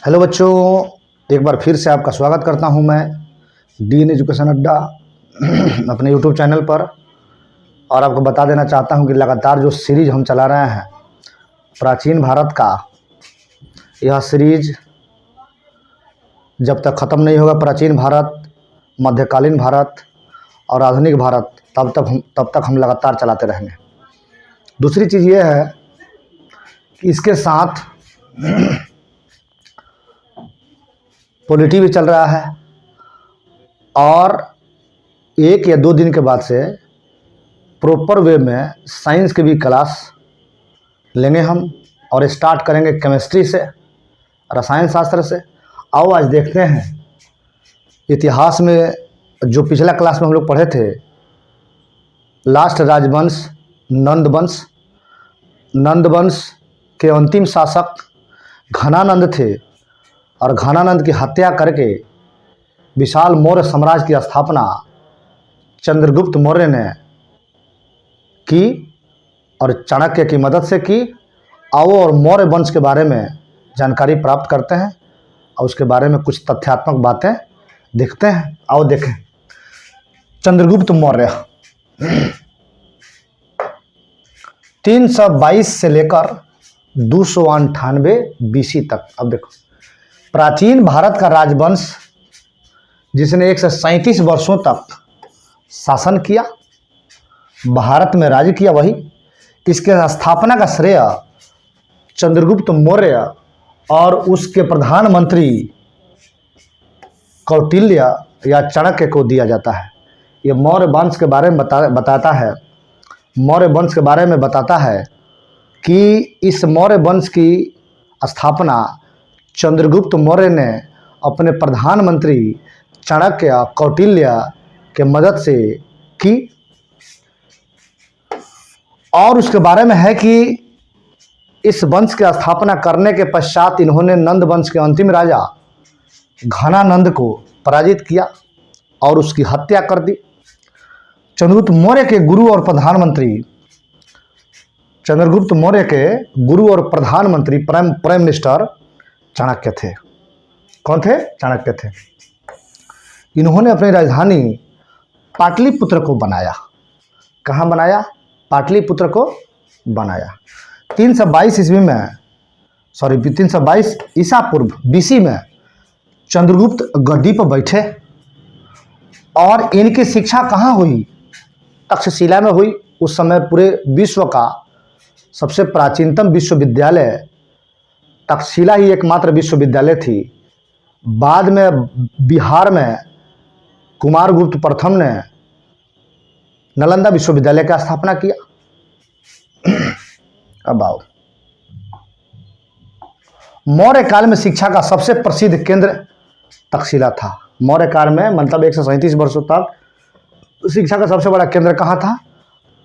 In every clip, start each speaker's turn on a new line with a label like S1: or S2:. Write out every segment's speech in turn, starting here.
S1: Hello बच्चों, एक बार फिर से आपका स्वागत करता हूं मैं डीएन एजुकेशन अड्डा अपने यूट्यूब चैनल पर। और आपको बता देना चाहता हूं कि लगातार जो सीरीज हम चला रहे हैं प्राचीन भारत का, यह सीरीज जब तक ख़त्म नहीं होगा, प्राचीन भारत, मध्यकालीन भारत और आधुनिक भारत, तब तक हम लगातार चलाते रहेंगे। दूसरी चीज़ ये है कि इसके साथ पॉलिटी भी चल रहा है और 1 या 2 दिन के बाद से प्रॉपर वे में साइंस की भी क्लास लेंगे हम और स्टार्ट करेंगे केमिस्ट्री से, रसायन शास्त्र से। आओ आज देखते हैं इतिहास में जो पिछला क्लास में हम लोग पढ़े थे, लास्ट राजवंश नंदवंश के अंतिम शासक घनानंद थे और घनानंद की हत्या करके विशाल मौर्य साम्राज्य की स्थापना चंद्रगुप्त मौर्य ने की और चाणक्य की मदद से की। आओ और मौर्य वंश के बारे में जानकारी प्राप्त करते हैं और उसके बारे में कुछ तथ्यात्मक बातें देखते हैं। आओ देखें। चंद्रगुप्त मौर्य 322 से लेकर 298 बीसी तक। अब देखो, प्राचीन भारत का राजवंश जिसने 137 वर्षों तक शासन किया, भारत में राज्य किया, वही इसके स्थापना का श्रेय चंद्रगुप्त मौर्य और उसके प्रधानमंत्री कौटिल्य या चाणक्य को दिया जाता है। ये मौर्य वंश के बारे में बताता है। मौर्य वंश के बारे में बताता है कि इस मौर्य वंश की स्थापना चंद्रगुप्त मौर्य ने अपने प्रधानमंत्री चाणक्य कौटिल्य के मदद से की। और उसके बारे में है कि इस वंश की स्थापना करने के पश्चात इन्होंने नंद वंश के अंतिम राजा घनानंद को पराजित किया और उसकी हत्या कर दी। चंद्रगुप्त मौर्य के गुरु और प्रधानमंत्री प्राइम मिनिस्टर चाणक्य थे। कौन थे? चाणक्य थे। इन्होंने अपनी राजधानी पाटलिपुत्र को बनाया। कहाँ बनाया? पाटलिपुत्र को बनाया। 322 ईसा पूर्व बीसी में चंद्रगुप्त गद्दी पर बैठे और इनकी शिक्षा कहाँ हुई? तक्षशिला में हुई। उस समय पूरे विश्व का सबसे प्राचीनतम विश्वविद्यालय तक्षशिला ही एकमात्र विश्वविद्यालय थी। बाद में बिहार में कुमारगुप्त प्रथम ने नालंदा विश्वविद्यालय का स्थापना किया। अब आओ, मौर्य काल में शिक्षा का सबसे प्रसिद्ध केंद्र तक्षशिला था। मौर्य काल में मतलब 137 वर्षों तक शिक्षा का सबसे बड़ा केंद्र कहाँ था?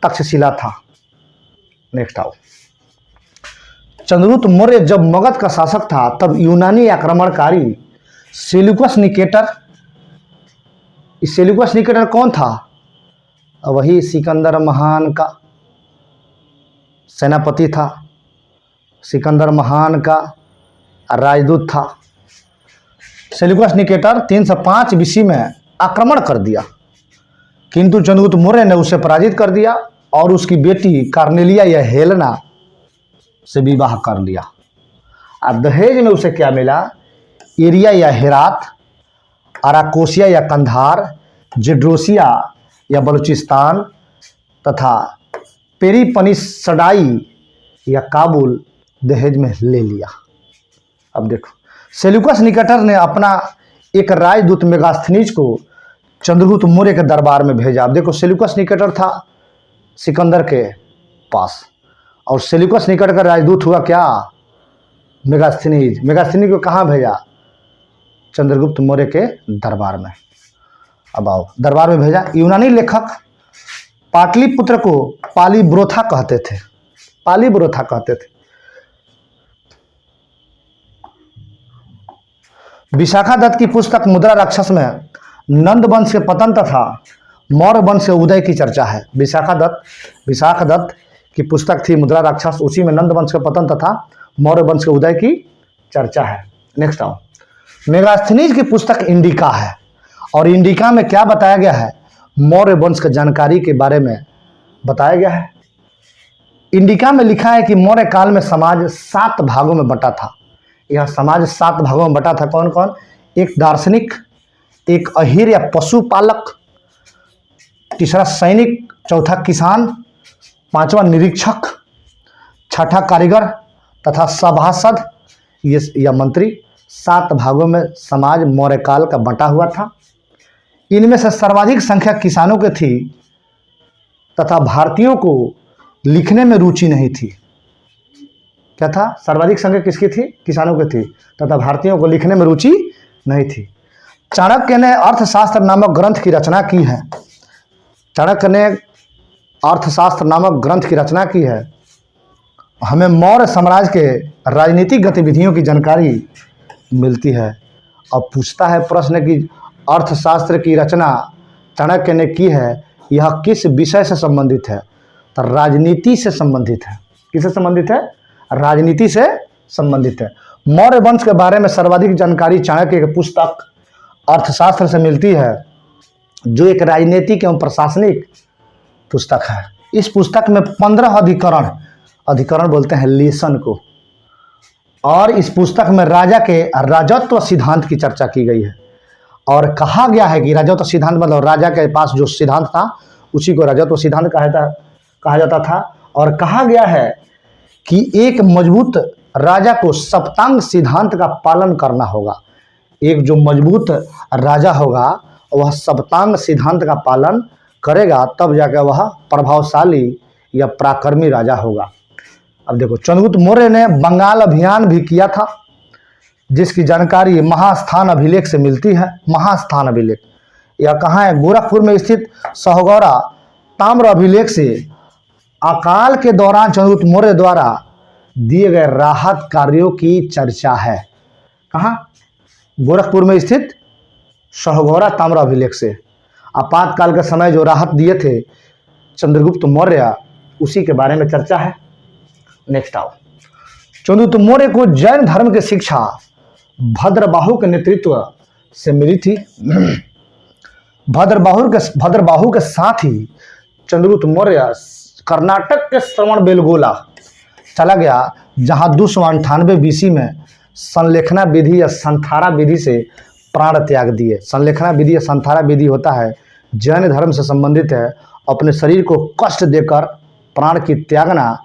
S1: तक्षशिला था। नेक्स्ट आओ। चंद्रगुप्त मौर्य जब मगध का शासक था तब यूनानी आक्रमणकारी सेल्यूकस निकेटर कौन था? वही सिकंदर महान का सेनापति था, सिकंदर महान का राजदूत था। सेल्यूकस निकेटर 305 बीसी में आक्रमण कर दिया, किंतु चंद्रगुप्त मौर्य ने उसे पराजित कर दिया और उसकी बेटी कार्नेलिया या हेलेना से विवाह कर लिया। अब दहेज में उसे क्या मिला? एरिया या हेरात, अराकोसिया या कंधार, जेड्रोसिया या बलूचिस्तान तथा पेरीपनिसडाई या काबुल दहेज में ले लिया। अब देखो, सेल्यूकस निकेटर ने अपना एक राजदूत मेगास्थनीज को चंद्रगुप्त मौर्य के दरबार में भेजा। अब देखो, सेल्यूकस निकेटर था सिकंदर के पास और सेल्यूकस निकेटर का राजदूत हुआ क्या? मेगास्थनीज को कहाँ भेजा? चंद्रगुप्त मौर्य के दरबार में। अब आओ, दरबार में भेजा। यूनानी लेखक पाटलिपुत्र को पालीब्रोथा कहते थे। विशाखा दत्त की पुस्तक मुद्रा राक्षस में नंद वंश के पतन तथा मौर्य वंश के उदय की चर्चा है। विशाखा दत्त की पुस्तक थी मुद्रा राक्षस, उसी में नंद वंश के पतन तथा मौर्य वंश के उदय की चर्चा है। नेक्स्ट आओ, मेगास्थनीज की पुस्तक इंडिका है और इंडिका में क्या बताया गया है, मौर्य वंश की जानकारी के बारे में बताया गया है। इंडिका में लिखा है कि मौर्य काल में समाज 7 भागों में बटा था। यह समाज 7 भागों में बटा था। कौन कौन? एक दार्शनिक, एक अहीर या पशुपालक, तीसरा सैनिक, चौथा किसान, पांचवा निरीक्षक, छठा कारीगर तथा सभासद या मंत्री। 7 भागों में समाज मौर्य काल का बटा हुआ था। इनमें से सर्वाधिक संख्या किसानों की थी तथा भारतीयों को लिखने में रुचि नहीं थी। क्या था? सर्वाधिक संख्या किसकी थी? किसानों की थी तथा भारतीयों को लिखने में रुचि नहीं थी। चाणक्य ने अर्थशास्त्र नामक ग्रंथ की रचना की है। चाणक्य ने अर्थशास्त्र नामक ग्रंथ की रचना की है। हमें मौर्य साम्राज्य के राजनीतिक गतिविधियों की जानकारी मिलती है। अब पूछता है प्रश्न कि अर्थशास्त्र की रचना चाणक्य ने की है, यह किस विषय से संबंधित है? तो राजनीति से संबंधित है। किससे संबंधित है? राजनीति से संबंधित है। मौर्य वंश के बारे में सर्वाधिक जानकारी चाणक्य की पुस्तक अर्थशास्त्र से मिलती है, जो एक राजनीतिक एवं प्रशासनिक पुस्तक है। इस पुस्तक में 15 अधिकरण बोलते हैं लेसन को, और इस पुस्तक में राजा के राजत्व सिद्धांत की चर्चा की गई है। और कहा गया है कि राजत्व सिद्धांत मतलब राजा के पास जो सिद्धांत था उसी को राजत्व सिद्धांत कहा जाता था। और कहा गया है कि एक मजबूत राजा को सप्तांग सिद्धांत का पालन करना होगा। एक जो मजबूत राजा होगा वह सप्तांग सिद्धांत का पालन करेगा, तब जाकर वह प्रभावशाली या पराक्रमी राजा होगा। अब देखो, चंद्रगुप्त मौर्य ने बंगाल अभियान भी किया था, जिसकी जानकारी महास्थान अभिलेख से मिलती है। महास्थान अभिलेख यह कहाँ है? गोरखपुर में स्थित सहोगौरा ताम्र अभिलेख से अकाल के दौरान चंद्रगुप्त मौर्य द्वारा दिए गए राहत कार्यों की चर्चा है। कहाँ? गोरखपुर में स्थित सहोगौरा ताम्र अभिलेख से आपातकाल के समय जो राहत दिए थे चंद्रगुप्त मौर्य, उसी के बारे में चर्चा है। नेक्स्ट आओ, चंद्रगुप्त मौर्य को जैन धर्म की शिक्षा भद्रबाहु के नेतृत्व से मिली थी। भद्रबाहु के साथ ही चंद्रगुप्त मौर्य कर्नाटक के श्रवण बेलगोला चला गया, जहां 298 BC में संलेखना विधि या संथारा विधि से प्राण त्याग दिए। संलेखना विधि या संथारा विधि होता है, जैन धर्म से संबंधित है। अपने शरीर को कष्ट देकर प्राण की त्यागना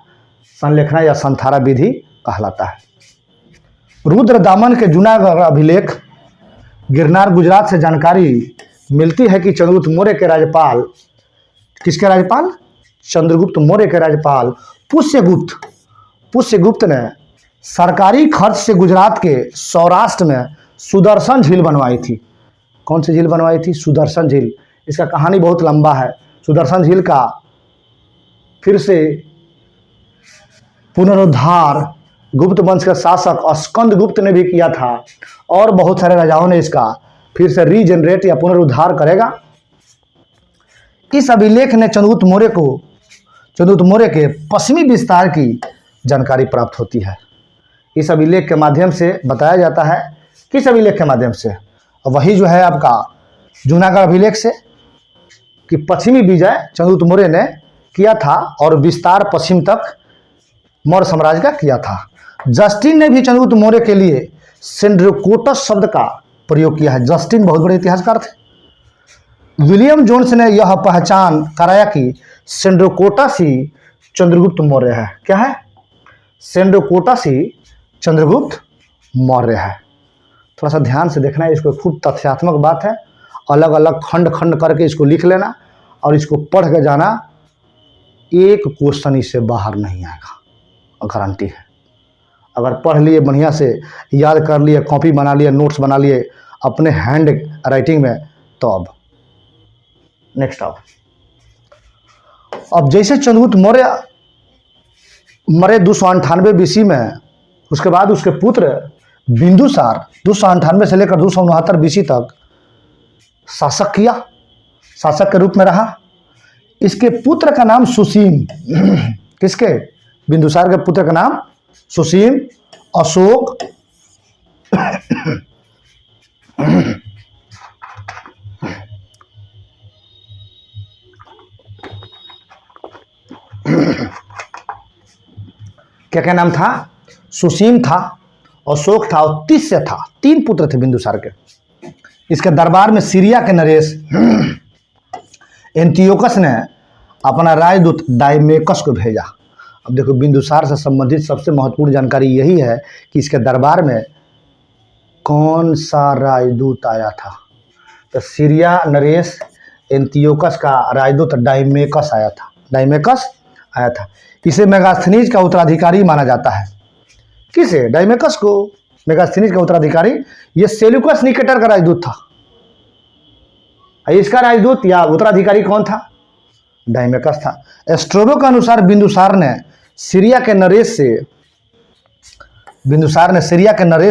S1: संलेखना या संथारा विधि कहलाता है। रुद्र दामन के जूनागढ़ अभिलेख गिरनार गुजरात से जानकारी मिलती है कि चंद्रगुप्त मौर्य के राज्यपाल, किसके राज्यपाल? चंद्रगुप्त मौर्य के राज्यपाल पुष्यगुप्त ने सरकारी खर्च से गुजरात के सौराष्ट्र में सुदर्शन झील बनवाई थी। कौन सी झील बनवाई थी? सुदर्शन झील। इसका कहानी बहुत लंबा है। सुदर्शन झील का फिर से पुनरुद्धार गुप्त वंश के शासक स्कंदगुप्त ने भी किया था, और बहुत सारे राजाओं ने इसका फिर से रीजनरेट या पुनरुद्धार करेगा। इस अभिलेख ने चंद्रगुप्त मौर्य के पश्चिमी विस्तार की जानकारी प्राप्त होती है। इस अभिलेख के माध्यम से बताया जाता है। किस अभिलेख के माध्यम से? वही जो है आपका जूनागढ़ अभिलेख से, कि पश्चिमी विजय चंद्रगुप्त मौर्य ने किया था और विस्तार पश्चिम तक मौर्य साम्राज्य का किया था। जस्टिन ने भी चंद्रगुप्त मौर्य के लिए सेंड्रोकोटस शब्द का प्रयोग किया है। जस्टिन बहुत बड़े इतिहासकार थे। विलियम जोन्स ने यह पहचान कराया कि सेंड्रोकोटस ही चंद्रगुप्त मौर्य है। क्या है? सेंड्रोकोटस ही चंद्रगुप्त मौर्य है। थोड़ा सा ध्यान से देखना है, इसको खूब तथ्यात्मक बात है। अलग अलग खंड खंड करके इसको लिख लेना और इसको पढ़ के जाना। एक क्वेश्चन इससे बाहर नहीं आएगा, गारंटी है। अगर पढ़ लिए, बढ़िया से याद कर लिए, कॉपी बना लिए, नोट्स बना लिए अपने हैंड राइटिंग में, तो अब नेक्स्ट आओ। अब जैसे चंद्रगुप्त मौर्य मरे 298 BC में, उसके बाद उसके पुत्र बिंदुसार 298 से लेकर 269 BC तक शासक के रूप में रहा। इसके पुत्र का नाम सुसीम, किसके? बिंदुसार के पुत्र का नाम सुसीम, अशोक क्या क्या नाम था? सुसीम था, अशोक था और तिस्य था। 3 पुत्र थे बिंदुसार के। इसके दरबार में सीरिया के नरेश एंटियोकस ने अपना राजदूत डायमेकस को भेजा। अब देखो, बिंदुसार से संबंधित सबसे महत्वपूर्ण जानकारी यही है कि इसके दरबार में कौन सा राजदूत आया था। तो सीरिया नरेश एंटियोकस का राजदूत डायमेकस आया था। डायमेकस आया था। इसे मेगास्थनीज का उत्तराधिकारी माना जाता है। किसे? डायमेकस को मेगास्थनीज का उत्तराधिकारी। ये सेल्यूकस निकेटर का राजदूत था। इसका राजदूत या उत्तराधिकारी कौन था? डायमेकस था। स्ट्रोबो के अनुसार बिंदुसार ने सीरिया के नरेश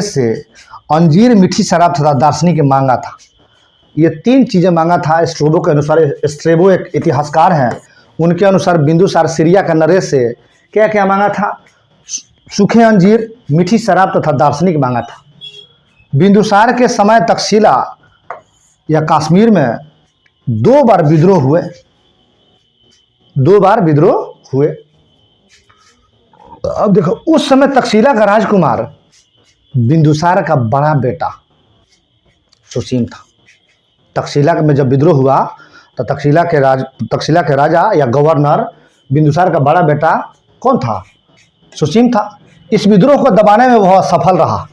S1: से अंजीर, मीठी शराब तथा दार्शनिक मांगा था। ये 3 चीजें मांगा था स्ट्रोबो के अनुसार। स्ट्रेबो एक इतिहासकार हैं, उनके अनुसार बिंदुसार सीरिया के नरेश से क्या क्या मांगा था? सूखे अंजीर, मीठी शराब तथा दार्शनिक मांगा था। बिंदुसार के समय तक्षशिला या कश्मीर में 2 बार विद्रोह हुए। 2 बार विद्रोह हुए। अब देखो, उस समय तक्षशिला का राजकुमार बिंदुसार का बड़ा बेटा सुसीम था। तक्षशिला में जब विद्रोह हुआ तो तक्षशिला के राजा या गवर्नर बिंदुसार का बड़ा बेटा कौन था? सुसीम था। इस विद्रोह को दबाने में वह असफल रहा।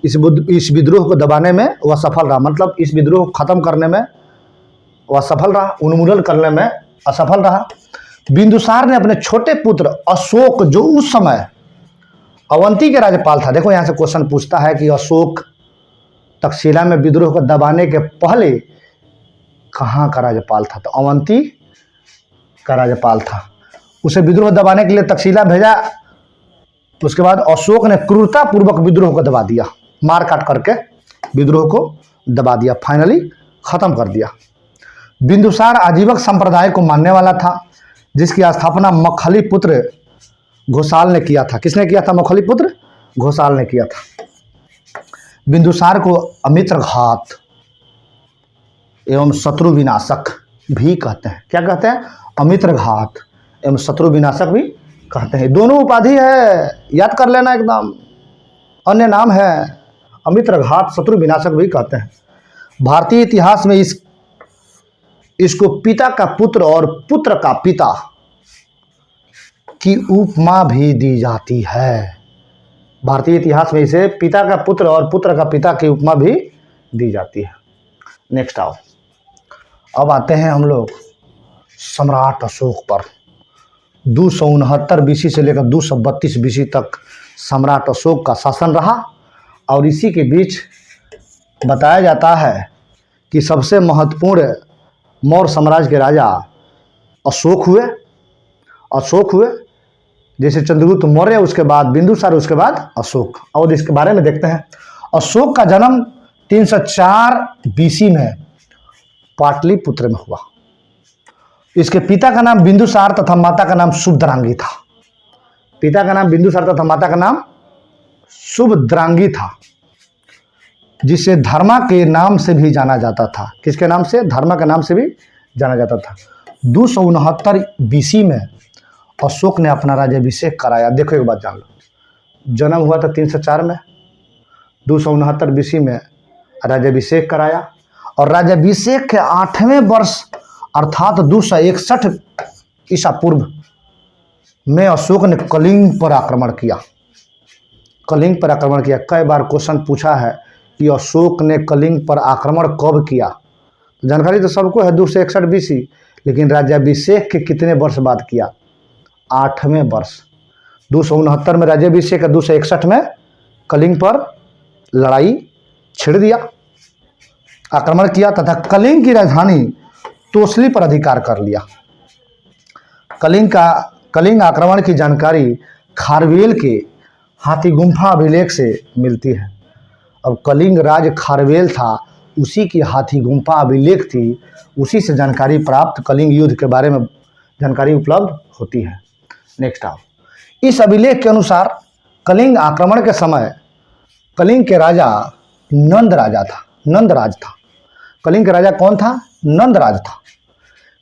S1: इस विद्रोह को दबाने में वह सफल रहा, मतलब इस विद्रोह को खत्म करने में वह सफल रहा, उन्मूलन करने में असफल रहा। बिंदुसार ने अपने छोटे पुत्र अशोक, जो उस समय अवंती के राज्यपाल था। देखो, यहाँ से क्वेश्चन पूछता है कि अशोक तक्षशिला में विद्रोह को दबाने के पहले कहाँ का राज्यपाल था? तो अवंती का राज्यपाल था। उसे विद्रोह दबाने के लिए तक्षशिला भेजा। उसके बाद अशोक ने क्रूरतापूर्वक विद्रोह को दबा दिया, मार काट करके विद्रोह को दबा दिया, फाइनली खत्म कर दिया। बिंदुसार आजीवक संप्रदाय को मानने वाला था, जिसकी स्थापना मखली पुत्र घोषाल ने किया था। किसने किया था? मखली पुत्र घोषाल ने किया था। बिंदुसार को अमित्रघात एवं शत्रु विनाशक भी कहते हैं। क्या कहते हैं? अमित्रघात एवं शत्रु विनाशक भी कहते हैं। दोनों उपाधि है, याद कर लेना एकदम। अन्य नाम है अमित्रघात, शत्रु विनाशक भी कहते हैं। भारतीय इतिहास में इसको पिता का पुत्र और पुत्र का पिता की उपमा भी दी जाती है। भारतीय इतिहास में इसे पिता का पुत्र और पुत्र का पिता की उपमा भी दी जाती है। नेक्स्ट आओ, अब आते हैं हम लोग सम्राट अशोक पर। 269 बीसी से लेकर 232 बीसी तक सम्राट अशोक का शासन रहा। और इसी के बीच बताया जाता है कि सबसे महत्वपूर्ण मौर्य साम्राज्य के राजा अशोक हुए। जैसे चंद्रगुप्त मौर्य, उसके बाद बिंदुसार, उसके बाद अशोक। और इसके बारे में देखते हैं। अशोक का जन्म 304 बीसी में पाटलिपुत्र में हुआ। इसके पिता का नाम बिंदुसार तथा माता का नाम शुभद्रांगी था। पिता का नाम बिंदुसार तथा माता का नाम शुभद्रांगी था, जिसे धर्मा के नाम से भी जाना जाता था। किसके नाम से? धर्मा के नाम से भी जाना जाता था। 269 बीसी में अशोक ने अपना राज्याभिषेक कराया। देखो, एक बात जान लो, जन्म हुआ था 304 में, 269 बीसी में राज्याभिषेक कराया। और राज्याभिषेक के 8वें वर्ष अर्थात 261 ईसा पूर्व में अशोक ने कलिंग पर आक्रमण किया। कई बार क्वेश्चन पूछा है कि अशोक ने कलिंग पर आक्रमण कब किया। जानकारी तो सबको है, 261 बीसी, लेकिन राज्याभिषेक के कितने वर्ष बाद किया? 8वें वर्ष। 269 में राज्याभिषेक, 261 में कलिंग पर लड़ाई छिड़ दिया, आक्रमण किया तथा कलिंग की राजधानी तोसली पर अधिकार कर लिया। कलिंग आक्रमण की जानकारी खारवेल के हाथी गुम्फा अभिलेख से मिलती है। अब कलिंग राज खारवेल था, उसी की हाथी गुम्फा अभिलेख थी, उसी से जानकारी प्राप्त, कलिंग युद्ध के बारे में जानकारी उपलब्ध होती है। नेक्स्ट आओ, इस अभिलेख के अनुसार कलिंग आक्रमण के समय कलिंग के राजा नंदराज था। कलिंग का राजा कौन था? नंदराज था।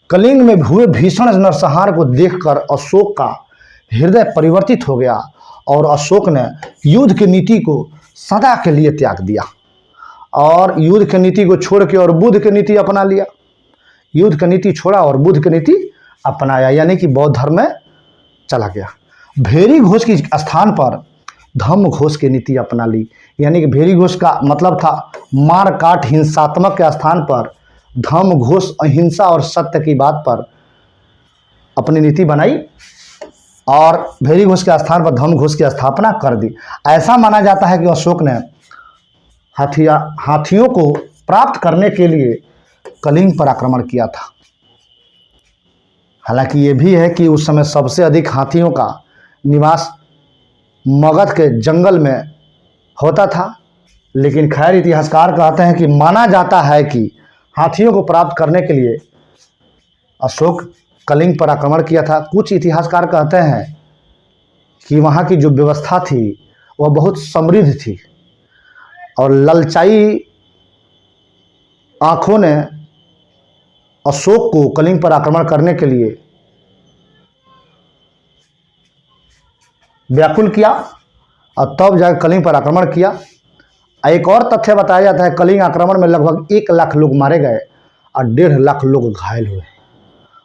S1: कलिंग में हुए भीषण नरसंहार को देखकर अशोक का हृदय परिवर्तित हो गया और अशोक ने युद्ध की नीति को सदा के लिए त्याग दिया और युद्ध की नीति को छोड़ के और बुद्ध की नीति अपना लिया। युद्ध की नीति छोड़ा और बुद्ध की नीति अपनाया, यानी कि बौद्ध धर्म में चला गया। भेरी घोष के स्थान पर धम्म घोष की नीति अपना ली, यानी कि भेरी घोष का मतलब था मार काट हिंसात्मक के स्थान पर धम्म घोष अहिंसा और सत्य की बात पर अपनी नीति बनाई और भेरी घोष के स्थान पर धम्म घोष की स्थापना कर दी। ऐसा माना जाता है कि अशोक ने हाथियों को प्राप्त करने के लिए कलिंग पर आक्रमण किया था। हालांकि ये भी है कि उस समय सबसे अधिक हाथियों का निवास मगध के जंगल में होता था, लेकिन खैर इतिहासकार कहते हैं कि माना जाता है कि हाथियों को प्राप्त करने के लिए अशोक कलिंग पर आक्रमण किया था। कुछ इतिहासकार कहते हैं कि वहाँ की जो व्यवस्था थी वह बहुत समृद्ध थी और ललचाई आंखों ने अशोक को कलिंग पर आक्रमण करने के लिए व्याकुल किया और तब जाकर कलिंग पर आक्रमण किया। एक और तथ्य बताया जाता है, कलिंग आक्रमण में लगभग 1 लाख लोग मारे गए और 1.5 लाख लोग घायल हुए।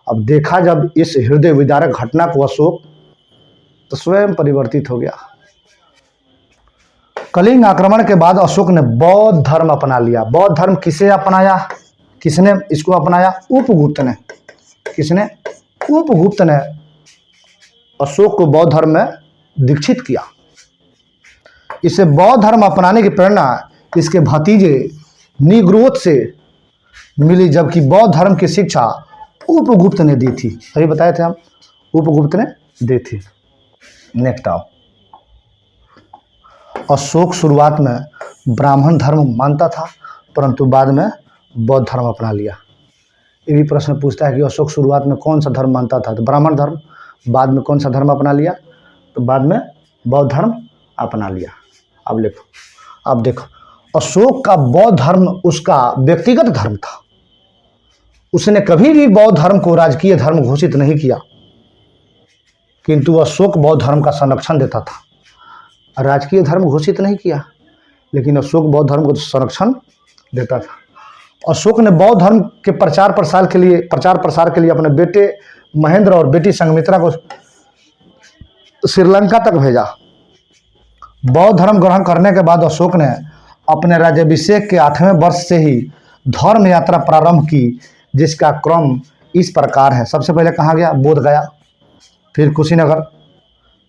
S1: अब देखा जब इस हृदय विदारक घटना को अशोक, तो स्वयं परिवर्तित हो गया। कलिंग आक्रमण के बाद अशोक ने बौद्ध धर्म अपना लिया। बौद्ध धर्म किसे अपनाया, किसने इसको अपनाया? उपगुप्त ने। किसने? उपगुप्त ने अशोक को बौद्ध धर्म में दीक्षित किया। इसे बौद्ध धर्म अपनाने की प्रेरणा इसके भतीजे निग्रोध से मिली, जबकि बौद्ध धर्म की शिक्षा उपगुप्त ने दी थी। अभी बताए थे हम, उपगुप्त ने दी थी। नेक्स्ट आओ। अशोक शुरुआत में ब्राह्मण धर्म मानता था, परंतु बाद में बौद्ध धर्म अपना लिया। ये भी प्रश्न पूछता है कि अशोक शुरुआत में कौन सा धर्म मानता था, तो ब्राह्मण धर्म। बाद में कौन सा धर्म अपना लिया, तो बाद में बौद्ध धर्म अपना लिया। अब देखो अशोक का बौद्ध धर्म उसका व्यक्तिगत धर्म था। उसने कभी भी बौद्ध धर्म को राजकीय धर्म घोषित नहीं किया, किंतु अशोक बौद्ध धर्म का संरक्षण देता था। राजकीय धर्म घोषित नहीं किया, लेकिन अशोक बौद्ध धर्म को संरक्षण देता था। अशोक ने बौद्ध धर्म के प्रचार प्रसार के लिए अपने बेटे महेंद्र और बेटी संघमित्रा को श्रीलंका तक भेजा। बौद्ध धर्म ग्रहण करने के बाद अशोक ने अपने राज्याभिषेक के 8वें वर्ष से ही धर्म यात्रा प्रारंभ की, जिसका क्रम इस प्रकार है। सबसे पहले कहाँ गया? बोध गया, फिर कुशीनगर,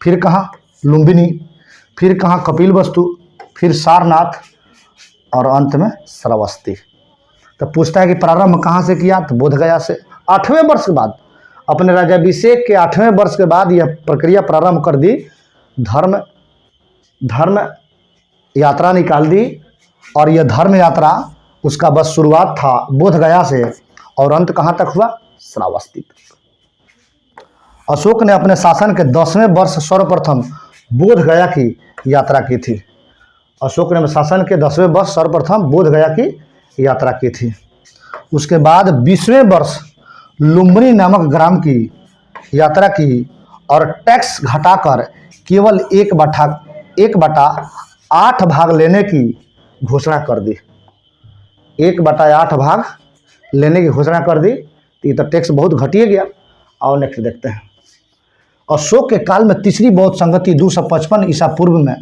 S1: फिर कहाँ? लुम्बिनी, फिर कहाँ? कपिलवस्तु, फिर सारनाथ और अंत में श्रावस्ती। तो पूछता है कि प्रारंभ कहाँ से किया, तो बोध गया से। 8वें वर्ष के बाद, अपने राज्याभिषेक के 8वें वर्ष के बाद यह प्रक्रिया प्रारंभ कर दी। धर्म यात्रा निकाल दी और यह धर्म यात्रा उसका बस शुरुआत था बोध गया से और अंत कहाँ तक हुआ? श्रावस्ती तक। अशोक ने अपने शासन के 10वें वर्ष सर्वप्रथम बोध गया की यात्रा की थी। अशोक ने शासन के 10वें वर्ष सर्वप्रथम बोध गया की यात्रा की थी। उसके बाद 20वें वर्ष लुम्बिनी नामक ग्राम की यात्रा की और टैक्स घटाकर केवल 1/8 भाग लेने की घोषणा कर दी। 1/8 भाग लेने की घोषणा कर दी। ये तो टैक्स बहुत घटिए गया। और नेक्स्ट देखते हैं। अशोक के काल में तीसरी बौद्ध संगति 255 ईसा पूर्व में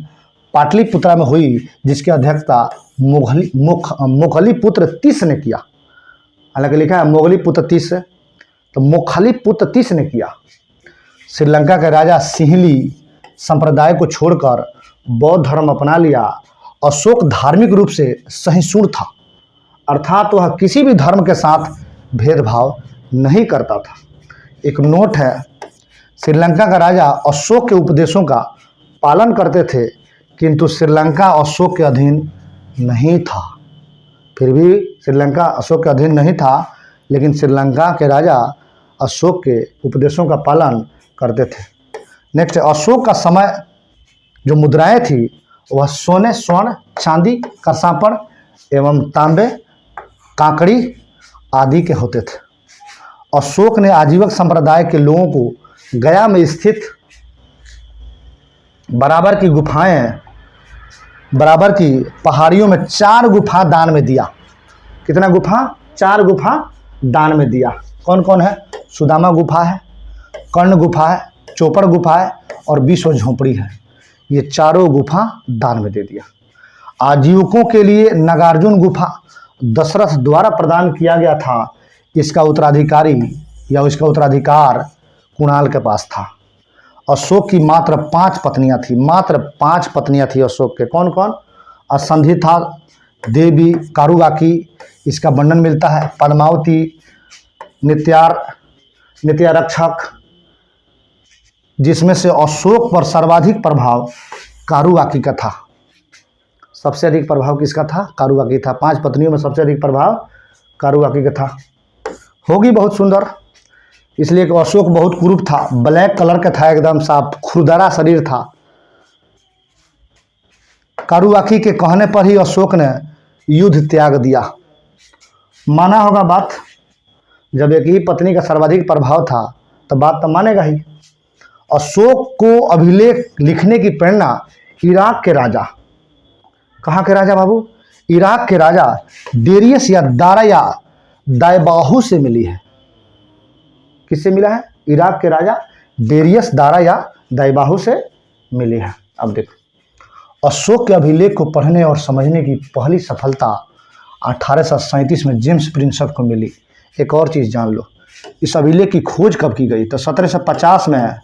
S1: पाटलिपुत्रा में हुई, जिसकी अध्यक्षता मोखलीपुत्र तीस ने किया। हालांकि लिखा है मोगलीपुत्र तीस, तो मोखलीपुत्र तीस ने किया। श्रीलंका के राजा सिंहली संप्रदाय को छोड़कर बौद्ध धर्म अपना लिया। अशोक धार्मिक रूप से सहिष्णु था, अर्थात वह किसी भी धर्म के साथ भेदभाव नहीं करता था। एक नोट है, श्रीलंका का राजा अशोक के उपदेशों का पालन करते थे, किंतु श्रीलंका अशोक के अधीन नहीं था। फिर भी श्रीलंका अशोक के अधीन नहीं था, लेकिन श्रीलंका के राजा अशोक के उपदेशों का पालन करते थे। नेक्स्ट, अशोक का समय जो मुद्राएं थी वह सोने, स्वर्ण, चांदी, करसापड़ एवं तांबे, कांकड़ी आदि के होते थे। अशोक ने आजीवक संप्रदाय के लोगों को गया में स्थित बराबर की गुफाएं, बराबर की पहाड़ियों में 4 गुफा दान में दिया। कितना गुफा? 4 गुफा दान में दिया। कौन कौन है? सुदामा गुफा है, कर्ण गुफा है, चोपड़ गुफा है और विश्व झोपड़ी है। ये चारों गुफा दान में दे दिया। आजीविकों के लिए नागार्जुन गुफा दशरथ द्वारा प्रदान किया गया था। इसका उत्तराधिकारी या इसका उत्तराधिकार कुणाल के पास था। अशोक की मात्र 5 पत्नियां थी, मात्र 5 पत्नियां थी अशोक के। कौन कौन? असंधि था, देवी, कारुबाकी, इसका वर्णन मिलता है, पद्मावती, नित्यारक्षक, जिसमें से अशोक पर सर्वाधिक प्रभाव कारुबाकी का था। सबसे अधिक प्रभाव किसका था? कारुबाकी था। 5 पत्नियों में सबसे अधिक प्रभाव कारुबाकी का था। होगी बहुत सुंदर, इसलिए कि अशोक बहुत कुरूप था, ब्लैक कलर का था, एकदम साफ खुरदरा शरीर था। कारुबाकी के कहने पर ही अशोक ने युद्ध त्याग दिया। माना होगा बात, जब एक ही पत्नी का सर्वाधिक प्रभाव था तो बात तो मानेगा ही। अशोक को अभिलेख लिखने की प्रेरणा इराक के राजा, कहाँ के राजा बाबू? इराक के राजा डेरियस या दारा या दायबाहू से मिली है। किससे मिला है? इराक के राजा डेरियस दारा या दायबाहू से मिली है। अब देखो, अशोक के अभिलेख को पढ़ने और समझने की पहली सफलता 1837 में जेम्स प्रिंसप को मिली। एक और चीज़ जान लो, इस अभिलेख की खोज कब की गई? तो 1750 में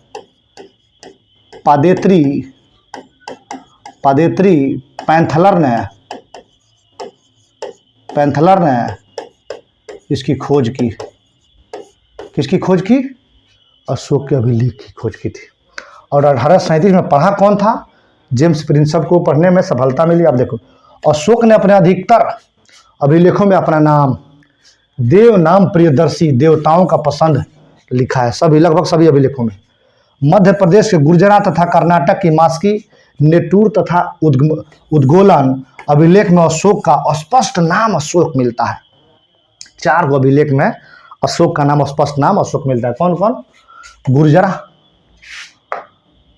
S1: पादेत्री पैंथलर ने इसकी खोज की। किसकी खोज की? अशोक के अभिलेख की खोज की थी। और 1837 में पढ़ा कौन था? जेम्स प्रिंसप को पढ़ने में सफलता मिली। अब देखो, अशोक ने अपने अधिकतर अभिलेखों में अपना नाम देव नाम प्रियदर्शी, देवताओं का पसंद लिखा है। सभी, लगभग सभी अभिलेखों में। मध्य प्रदेश के गुर्जरा तथा कर्नाटक की मास्की, नेटूर तथा उद्गोलन अभिलेख में अशोक का स्पष्ट नाम अशोक मिलता है। 4 गो अभिलेख में अशोक का नाम, स्पष्ट नाम अशोक मिलता है। कौन कौन? गुर्जरा,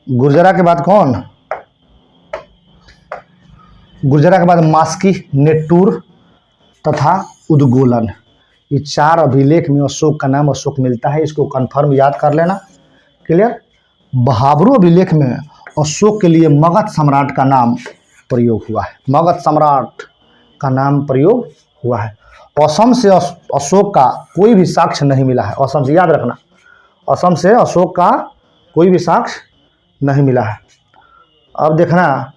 S1: गुर्जरा के बाद कौन? गुर्जरा के बाद मास्की, नेटूर तथा उद्गोलन। ये 4 अभिलेख में अशोक का नाम अशोक मिलता है। इसको कंफर्म याद कर लेना। क्लियर? बहावरू अभिलेख में अशोक के लिए मगध सम्राट का नाम प्रयोग हुआ है। मगध सम्राट का नाम प्रयोग हुआ है। असम से अशोक का कोई भी साक्ष्य नहीं मिला है। असम से, याद रखना, असम से अशोक का कोई भी साक्ष्य नहीं मिला है। अब देखना,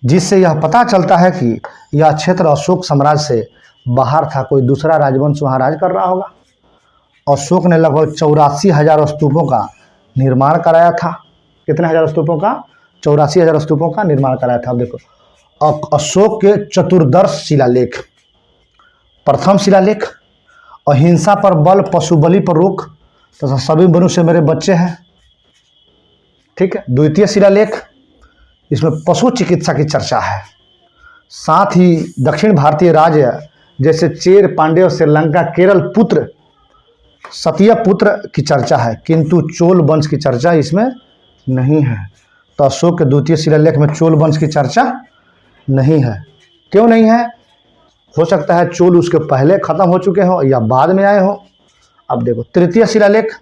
S1: जिससे यह पता चलता है कि यह क्षेत्र अशोक साम्राज्य से बाहर था, कोई दूसरा राजवंश वहाँ राज कर रहा होगा। अशोक ने लगभग 84,000 स्तूपों का निर्माण कराया था। कितने हजार स्तूपों का? 84,000 स्तूपों का निर्माण कराया था। अब देखो, अशोक के चतुर्दश शिलालेख। प्रथम शिलालेख, अहिंसा पर बल, पशु बलि पर रोक तथा सभी मनुष्य मेरे बच्चे हैं। ठीक है। द्वितीय शिलालेख, इसमें पशु चिकित्सा की चर्चा है। साथ ही दक्षिण भारतीय राज्य जैसे चेर, पांड्य और श्रीलंका, केरल पुत्र, सतिया पुत्र की चर्चा है, किंतु चोल वंश की चर्चा इसमें नहीं है। तो अशोक के द्वितीय शिलालेख में चोल वंश की चर्चा नहीं है। क्यों नहीं है? हो सकता है चोल उसके पहले खत्म हो चुके हों या बाद में आए हों। अब देखो, तृतीय शिलालेख,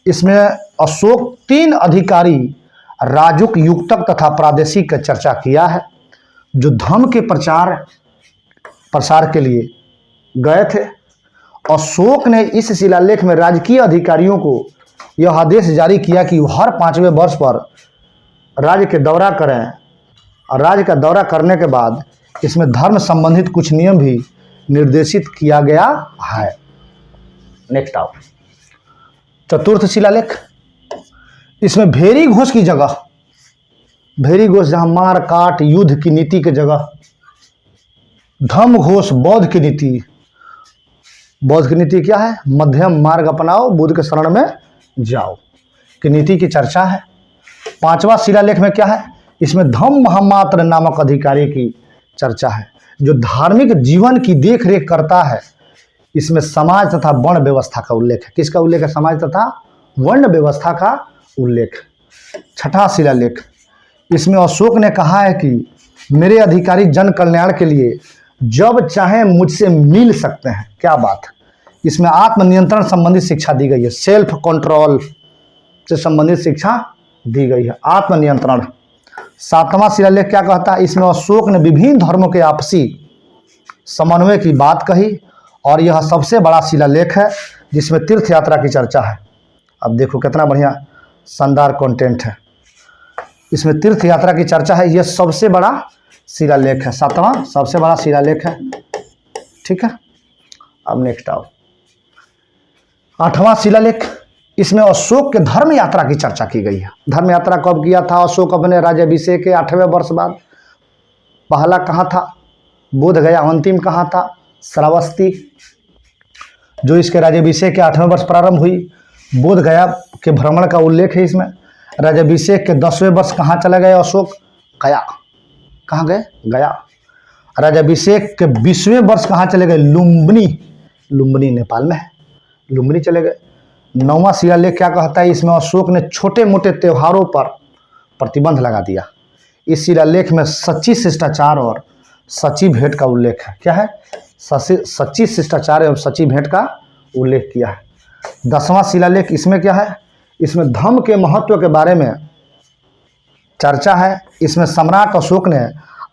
S1: इसमें अशोक 3 अधिकारी राजुक, युक्तक तथा प्रादेशिक का चर्चा किया है, जो धर्म के प्रसार के लिए गए थे। अशोक ने इस शिलालेख में राजकीय अधिकारियों को यह आदेश जारी किया कि हर 5वें वर्ष पर राज्य के दौरा करें, और राज्य का दौरा करने के बाद इसमें धर्म संबंधित कुछ नियम भी निर्देशित किया गया है। नेक्स्ट आओ, चतुर्थ शिलालेख, इसमें भेरी घोष की जगह, भेरी घोष जहां मार काट युद्ध की नीति की जगह, धम्म घोष बौद्ध की नीति। बौद्ध की नीति क्या है? मध्यम मार्ग अपनाओ, बुद्ध के शरण में जाओ की नीति की चर्चा है। 5वां शिलालेख में क्या है? इसमें धम्म महामात्र नामक अधिकारी की चर्चा है, जो धार्मिक जीवन की देखरेख करता है। इसमें समाज तथा वर्ण व्यवस्था का उल्लेख है। किसका उल्लेख है? समाज तथा वर्ण व्यवस्था का उल्लेख। छठा शिलालेख, इसमें अशोक ने कहा है कि मेरे अधिकारी जन कल्याण के लिए जब चाहे मुझसे मिल सकते हैं। क्या बात है! इसमें आत्मनियंत्रण संबंधित शिक्षा दी गई है, सेल्फ कंट्रोल से संबंधित शिक्षा दी गई है, आत्मनियंत्रण। सातवां शिलालेख क्या कहता है? इसमें अशोक ने विभिन्न धर्मों के आपसी समन्वय की बात कही और यह सबसे बड़ा शिलालेख है जिसमें तीर्थ यात्रा की चर्चा है। अब देखो कितना बढ़िया शानदार कंटेंट है, इसमें तीर्थ यात्रा की चर्चा है, यह सबसे बड़ा शिलालेख है। सातवां सबसे बड़ा शिलालेख है, ठीक है। अब नेक्स्ट आओ, आठवां शिलालेख, इसमें अशोक के धर्म यात्रा की चर्चा की गई है। धर्म यात्रा कब किया था अशोक अपने राज्याभिषेक के 8वें वर्ष बाद? पहला कहाँ था? बोध गया। अंतिम कहाँ था? श्रावस्ती। जो इसके राज्याभिषेक के 8वें वर्ष प्रारंभ हुई, बोध गया के भ्रमण का उल्लेख है इसमें। राज्याभिषेक के 10वें वर्ष कहाँ चले गए अशोक? गया। कहाँ गए? गया। राज्याभिषेक के 20वें वर्ष कहाँ चले गए? लुम्बिनी। लुम्बिनी नेपाल में है, लुम्बिनी चले गए। 9वां शिलालेख क्या कहता है? इसमें अशोक ने छोटे मोटे त्योहारों पर प्रतिबंध लगा दिया। इस शिलालेख में सच्ची शिष्टाचार और सच्ची भेंट का उल्लेख है। क्या है? सच्ची शिष्टाचार एवं सच्ची भेंट का उल्लेख किया है। 10वां शिलालेख, इसमें क्या है? इसमें धम्म के महत्व के बारे में चर्चा है। इसमें सम्राट अशोक ने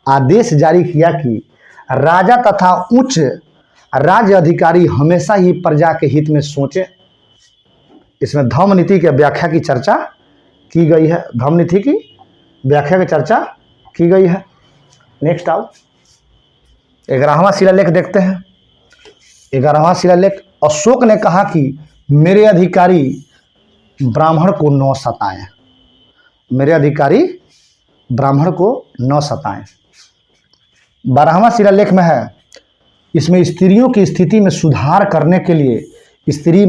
S1: आदेश जारी किया कि राजा तथा उच्च राज्य अधिकारी हमेशा ही प्रजा के हित में सोचे। इसमें धम्म नीति के व्याख्या की चर्चा की गई है, धम्म नीति की व्याख्या की चर्चा की गई है। नेक्स्ट आओ, 11वां शिलालेख देखते हैं। 11वां शिलालेख, अशोक ने कहा कि मेरे अधिकारी ब्राह्मण को न सताएं। मेरे अधिकारी ब्राह्मण को न सताएं। 12वां शिलालेख में है, इसमें स्त्रियों की स्थिति में सुधार करने के लिए स्त्री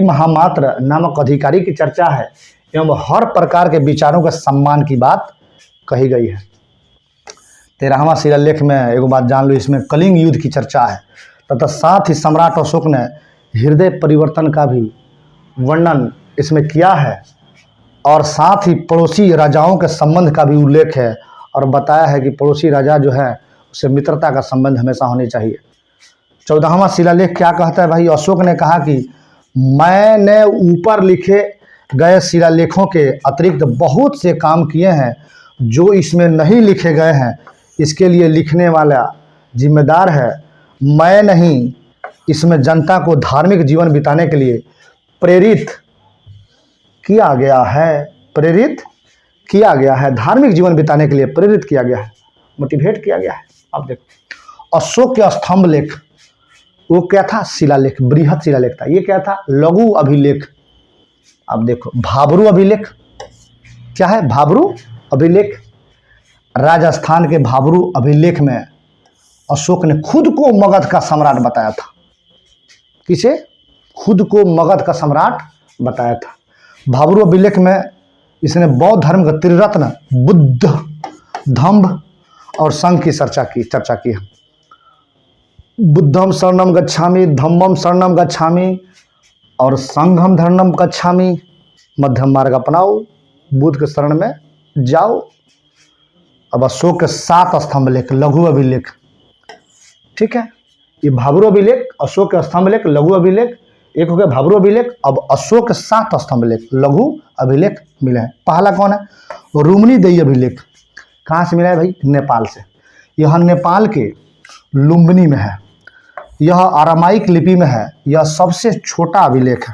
S1: महामात्र नामक अधिकारी की चर्चा है एवं हर प्रकार के विचारों के सम्मान की बात कही गई है। 13वां शिलालेख में एक बात जान लो, इसमें कलिंग युद्ध की चर्चा है तथा साथ ही सम्राट अशोक ने हृदय परिवर्तन का भी वर्णन इसमें किया है और साथ ही पड़ोसी राजाओं के संबंध का भी उल्लेख है और बताया है कि पड़ोसी राजा जो है उससे मित्रता का संबंध हमेशा होनी चाहिए। 14वां शिलालेख क्या कहता है भाई? अशोक ने कहा कि मैंने ऊपर लिखे गए शिलालेखों के अतिरिक्त बहुत से काम किए हैं जो इसमें नहीं लिखे गए हैं, इसके लिए लिखने वाला जिम्मेदार है। मैं नहीं, इसमें जनता को धार्मिक जीवन बिताने के लिए प्रेरित किया गया है। प्रेरित किया गया है, धार्मिक जीवन बिताने के लिए प्रेरित किया गया है, मोटिवेट किया गया है। अब देखो, अशोक के स्तंभ लेख, वो क्या था? शिलालेख, बृहद शिलालेख था। ये क्या था? लघु अभिलेख। अब देखो, भाबरू अभिलेख क्या है? भाबरू अभिलेख, राजस्थान के भाबरू अभिलेख में अशोक ने खुद को मगध का सम्राट बताया था। किसे? खुद को मगध का सम्राट बताया था। भाबरू अभिलेख में इसने बौद्ध धर्म का त्रिरत्न बुद्ध, धम्म और संघ की चर्चा की है। बुद्धम शरणम गच्छामि, धम्मम शरणम गच्छामि और संघम धर्मम गच्छामि। मध्यम मार्ग अपनाओ, बुद्ध के शरण में जाओ। अब अशोक के 7 स्तंभ लेख, लघु अभिलेख, ठीक है। ये भाबरू अभिलेख, अशोक के स्तंभ लेख, लघु अभिलेख, एक हो गया भाबरू अभिलेख। अब अशोक के 7 स्तंभ लेख, लघु अभिलेख मिले हैं। पहला कौन है? रुमनी देई अभिलेख। कहाँ से मिला है भाई? नेपाल से। यह नेपाल के लुम्बिनी में है। यह अरामाइक लिपि में है। यह सबसे छोटा अभिलेख है।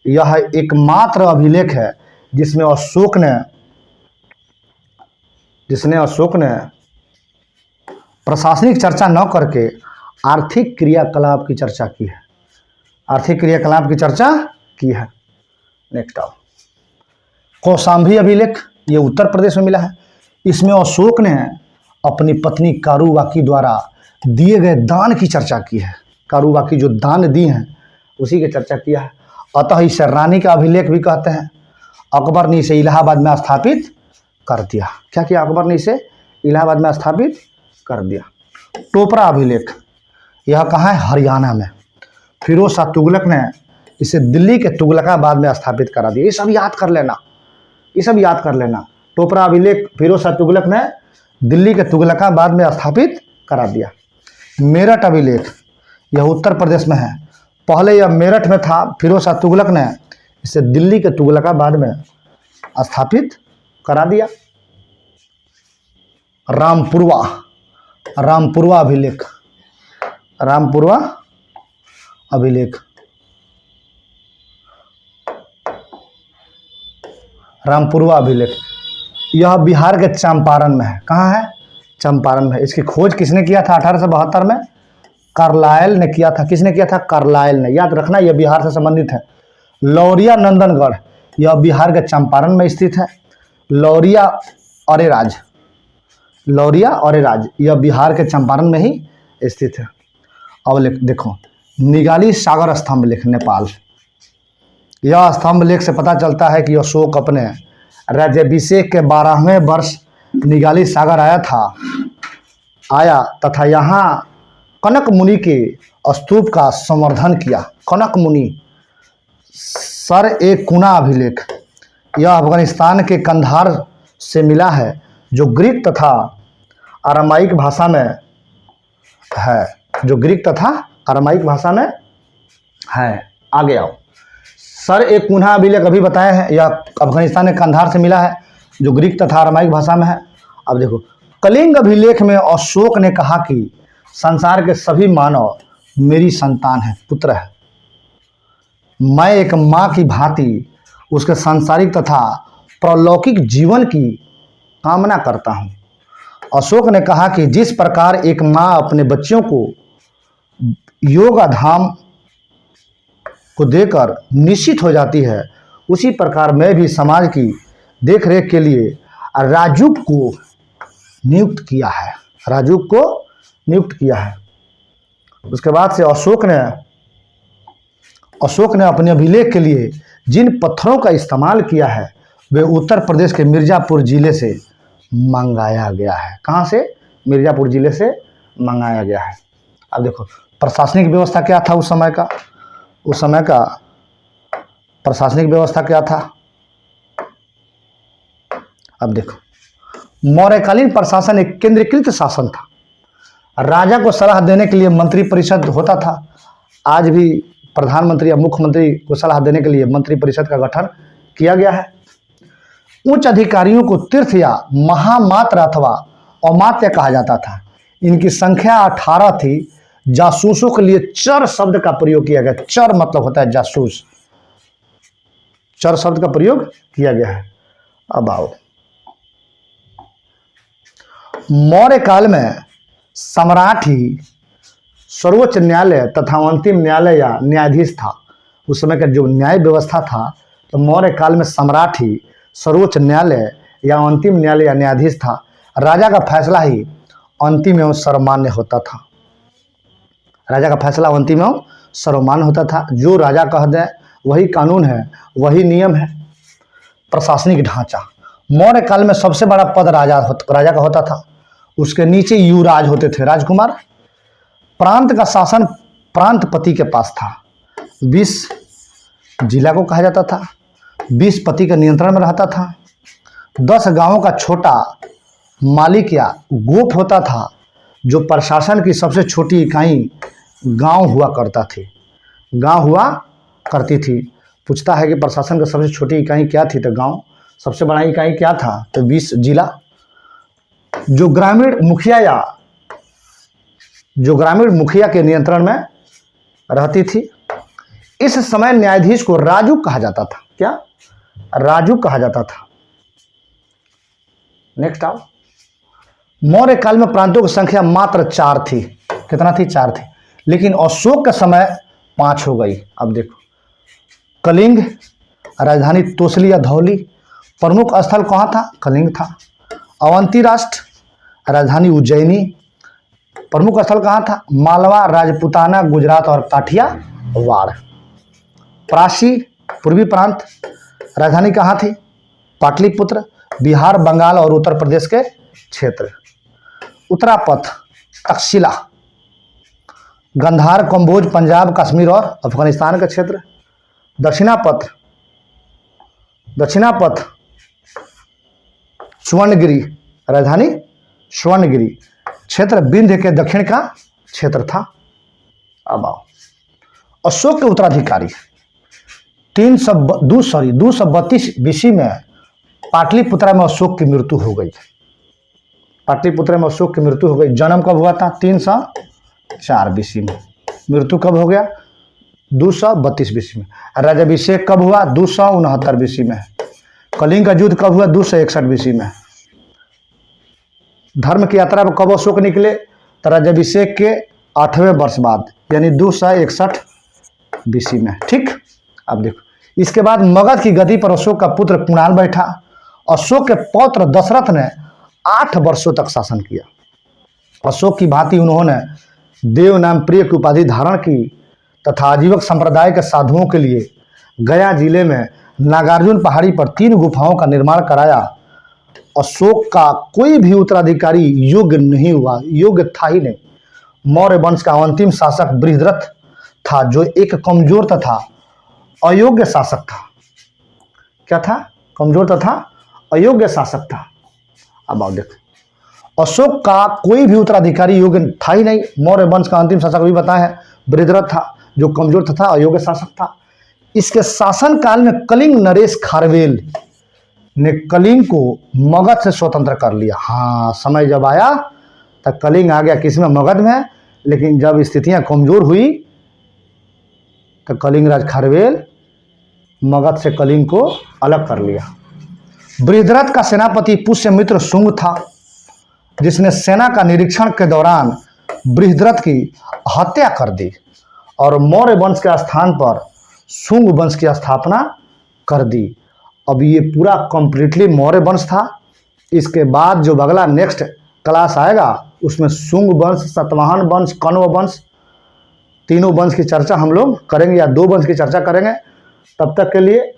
S1: यह एकमात्र अभिलेख है जिसमें अशोक ने प्रशासनिक चर्चा न करके आर्थिक क्रियाकलाप की चर्चा की है। आर्थिक क्रियाकलाप की चर्चा की है। नेक्स्ट आओ, कौशाम्बी अभिलेख, ये उत्तर प्रदेश में मिला है। इसमें अशोक ने अपनी पत्नी कारुबाकी द्वारा दिए गए दान की चर्चा की है। कारुबाकी जो दान दी हैं उसी की चर्चा किया है। अतः इसे रानी का अभिलेख भी कहते हैं। अकबर ने इसे इलाहाबाद में स्थापित कर दिया। क्या किया? अकबर ने इसे इलाहाबाद में स्थापित कर दिया। टोपरा अभिलेख, यह कहाँ है? हरियाणा में। फिरोज शाह तुगलक ने इसे दिल्ली के तुगलकाबाद में स्थापित करा दिया। ये सब याद कर लेना, ये सब याद कर लेना। टोपरा अभिलेख फिरोज शाह तुगलक ने दिल्ली के तुगलकाबाद में स्थापित करा दिया। मेरठ अभिलेख यह उत्तर प्रदेश में है। पहले यह मेरठ में था, फिरोज शाह तुगलक ने इसे दिल्ली के तुगलकाबाद में स्थापित करा दिया। रामपुरवा, रामपुरवा अभिलेख, रामपुरवा अभिलेख, रामपुरवा अभिलेख यह बिहार के चंपारण में है। कहाँ है? चंपारण में। इसकी खोज किसने किया था? 1872 में कार्लाइल ने किया था। किसने किया था? कार्लाइल ने। याद रखना, यह बिहार से संबंधित है। लौरिया नंदनगढ़ यह बिहार के चंपारण में स्थित है। लौरिया अरेराज, लौरिया अरेराज यह बिहार के चंपारण में ही स्थित है। अब देखो, निगाली सागर स्तंभ लेख, नेपाल। यह स्तंभ लेख से पता चलता है कि अशोक अपने राज्याभिषेक के 12वें वर्ष निगाली सागर आया तथा यहाँ कनक मुनि के स्तूप का संवर्धन किया। कनक मुनि। सर ए कुना अभिलेख यह अफगानिस्तान के कंधार से मिला है, जो ग्रीक तथा अरामाइक भाषा में है, जो ग्रीक तथा अरामाइक भाषा में है। आगे आओ। सर एक कुन्हा अभिलेख अभी बताए हैं, यह अफगानिस्तान के कंधार से मिला है, जो ग्रीक तथा अरामाइक भाषा में है। अब देखो, कलिंग अभिलेख में अशोक ने कहा कि संसार के सभी मानव मेरी संतान है, पुत्र है। मैं एक माँ की भांति उसके सांसारिक तथा परलौकिक जीवन की कामना करता हूँ। अशोक ने कहा कि जिस प्रकार एक माँ अपने बच्चों को योगाधाम को देकर निश्चित हो जाती है, उसी प्रकार मैं भी समाज की देखरेख के लिए राजूक को नियुक्त किया है। राजूक को नियुक्त किया है। उसके बाद से अशोक ने अपने अभिलेख के लिए जिन पत्थरों का इस्तेमाल किया है वे उत्तर प्रदेश के मिर्ज़ापुर जिले से मंगाया गया है। कहाँ से? मिर्ज़ापुर जिले से मंगाया गया है। अब देखो, प्रशासनिक व्यवस्था क्या था उस समय का? उस समय का प्रशासनिक व्यवस्था क्या था? अब देखो, मौर्यकालीन प्रशासन एक केंद्रीकृत शासन था। राजा को सलाह देने के लिए मंत्री परिषद होता था। आज भी प्रधानमंत्री या मुख्यमंत्री को सलाह देने के लिए मंत्री परिषद का गठन किया गया है। उच्च अधिकारियों को तीर्थ या महामात्र अथवा अमात्य कहा जाता था। इनकी संख्या 18 थी। जासूसों के लिए चर शब्द का प्रयोग किया गया। चर मतलब होता है जासूस। चर शब्द का प्रयोग किया गया है। अब आओ, मौर्य काल में सम्राट ही सर्वोच्च न्यायालय तथा अंतिम न्यायालय या न्यायाधीश था। उस समय का जो न्याय व्यवस्था था, तो मौर्य काल में सम्राट ही सर्वोच्च न्यायालय या अंतिम न्यायालय या न्यायाधीश था। राजा का फैसला ही अंतिम एवं सर्वमान्य होता था। राजा का फैसला अंतिम एवं सर्वमान्य होता था। जो राजा कह दे वही कानून है, वही नियम है। प्रशासनिक ढांचा, मौर्य काल में सबसे बड़ा पद राजा का होता था। उसके नीचे युवराज होते थे, राजकुमार। प्रांत का शासन प्रांतपति के पास था। 20 जिला को कहा जाता था। 20 पति के नियंत्रण में रहता था। 10 गांवों का छोटा मालिक या गोप होता था, जो प्रशासन की सबसे छोटी इकाई गांव हुआ करता थी। गांव हुआ करती थी। पूछता है कि प्रशासन की सबसे छोटी इकाई क्या थी, तो गांव। सबसे बड़ा इकाई क्या था, तो 20 जिला। जो ग्रामीण मुखिया के नियंत्रण में रहती थी। इस समय न्यायाधीश को राजूक कहा जाता था। क्या? राजूक कहा जाता था। नेक्स्ट आओ। मौर्य काल में प्रांतों की संख्या मात्र 4 थी। कितना थी? 4 थी। लेकिन अशोक के समय 5 हो गई। अब देखो, कलिंग, राजधानी तोसली या धौली। प्रमुख स्थल कहाँ था? कलिंग था। अवंती राष्ट्र, राजधानी उज्जैनी। प्रमुख स्थल कहाँ था? मालवा, राजपूताना, गुजरात और काठियावाड़। प्राची, पूर्वी प्रांत, राजधानी कहाँ थी? पाटलिपुत्र। बिहार, बंगाल और उत्तर प्रदेश के क्षेत्र। उत्तरापथ, तक्षशिला। गंधार, कम्बोज, पंजाब, कश्मीर और अफगानिस्तान का क्षेत्र। दक्षिणापथ स्वर्णगिरी, राजधानी स्वर्णगिरी, क्षेत्र विंध्य के दक्षिण का क्षेत्र था। अब आओ, अशोक के उत्तराधिकारी 232 बीसी में पाटलिपुत्रा में अशोक की मृत्यु हो गई। पाटलिपुत्रा में अशोक की मृत्यु हो गई। जन्म कब हुआ था? 304 बीसी में। मृत्यु कब हो गया? 232 बीसी में। राज्याभिषेक कब हुआ? 269 बीसी में। कलिंग का युद्ध कब हुआ? 261 बीसी में। धर्म की यात्रा में कब अशोक निकले? तो राज्याभिषेक के 8वें वर्ष बाद, यानी 261 बीसी में। ठीक, अब देखो, इसके बाद मगध की गद्दी पर अशोक का पुत्र कुणाल बैठा। अशोक के पौत्र दशरथ ने 8 वर्षों तक शासन किया। अशोक की भांति उन्होंने देव नाम प्रिय की उपाधि धारण की तथा आजीवक संप्रदाय के साधुओं के लिए गया जिले में नागार्जुन पहाड़ी पर 3 गुफाओं का निर्माण कराया। अशोक का कोई भी उत्तराधिकारी योग्य नहीं हुआ, योग्य था ही नहीं। मौर्य वंश का अंतिम शासक बृहद्रथ था, जो एक कमजोर तथा अयोग्य शासक था। क्या था? कमजोर तथा अयोग्य शासक था। अब आओ देखो, अशोक का कोई भी उत्तराधिकारी योग्य था ही नहीं। मौर्य वंश का अंतिम शासक भी बताया है, बृहद्रथ था, जो कमजोर तथा अयोग्य शासक था। इसके शासन काल में कलिंग नरेश खारवेल ने कलिंग को मगध से स्वतंत्र कर लिया। हाँ, समय जब आया तब कलिंग आ गया किस में? मगध में। लेकिन जब स्थितियां कमजोर हुई तो कलिंग राज खारवेल मगध से कलिंग को अलग कर लिया। बृहद्रथ का सेनापति पुष्यमित्र शुंग था, जिसने सेना का निरीक्षण के दौरान बृहद्रथ की हत्या कर दी और मौर्य वंश के स्थान पर शुंग वंश की स्थापना कर दी। अब ये पूरा कंप्लीटली मौर्य वंश था। इसके बाद जो अगला नेक्स्ट क्लास आएगा उसमें शुंग वंश, सातवाहन वंश, कण्व वंश, तीनों वंश की चर्चा हम लोग करेंगे या 2 वंश की चर्चा करेंगे। तब तक के लिए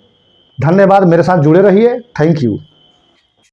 S1: धन्यवाद, मेरे साथ जुड़े रहिए। Thank you.